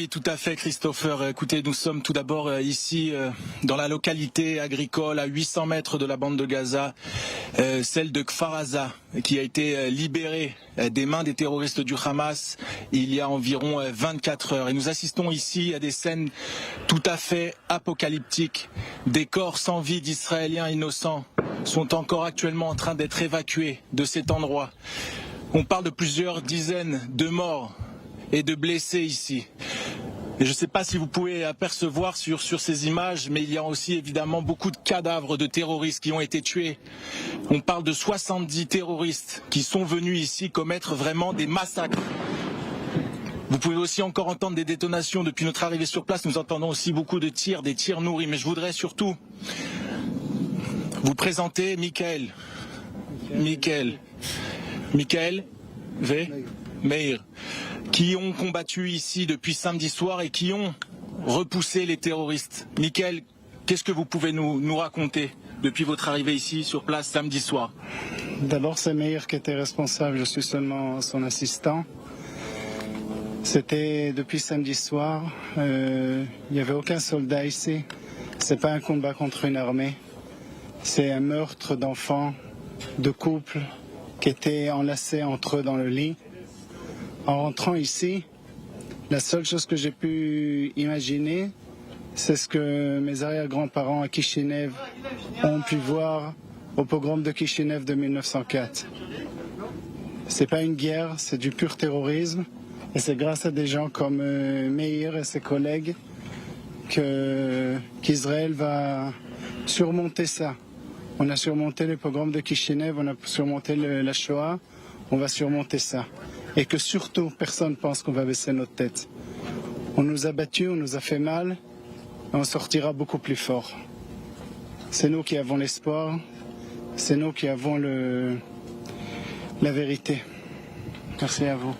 Oui, tout à fait, Christopher. Écoutez, nous sommes tout d'abord ici dans la localité agricole à 800 mètres de la bande de Gaza, celle de Kfar Aza, qui a été libérée des mains des terroristes du Hamas il y a environ 24 heures. Et nous assistons ici à des scènes tout à fait apocalyptiques. Des corps sans vie d'Israéliens innocents sont encore actuellement en train d'être évacués de cet endroit. On parle de plusieurs dizaines de morts et de blessés ici. Et je ne sais pas si vous pouvez apercevoir sur ces images, mais il y a aussi évidemment beaucoup de cadavres de terroristes qui ont été tués. On parle de 70 terroristes qui sont venus ici commettre vraiment des massacres. Vous pouvez aussi encore entendre des détonations depuis notre arrivée sur place. Nous entendons aussi beaucoup de tirs, des tirs nourris. Mais je voudrais surtout vous présenter Michael V. Meir, qui ont combattu ici depuis samedi soir et qui ont repoussé les terroristes. Michael, qu'est-ce que vous pouvez nous raconter depuis votre arrivée ici sur place samedi soir? D'abord, c'est Meir qui était responsable, je suis seulement son assistant. C'était depuis samedi soir, il n'y avait aucun soldat ici. C'est pas un combat contre une armée, c'est un meurtre d'enfants, de couples qui étaient enlacés entre eux dans le lit. En rentrant ici, la seule chose que j'ai pu imaginer, c'est ce que mes arrière-grands-parents à Kishinev ont pu voir au pogrom de Kishinev de 1904. C'est pas une guerre, c'est du pur terrorisme. Et c'est grâce à des gens comme Meir et ses collègues qu'Israël va surmonter ça. On a surmonté le pogrom de Kishinev, on a surmonté la Shoah, on va surmonter ça. Et que surtout, personne ne pense qu'on va baisser notre tête. On nous a battus, on nous a fait mal, et on sortira beaucoup plus fort. C'est nous qui avons l'espoir, c'est nous qui avons la vérité. Merci à vous.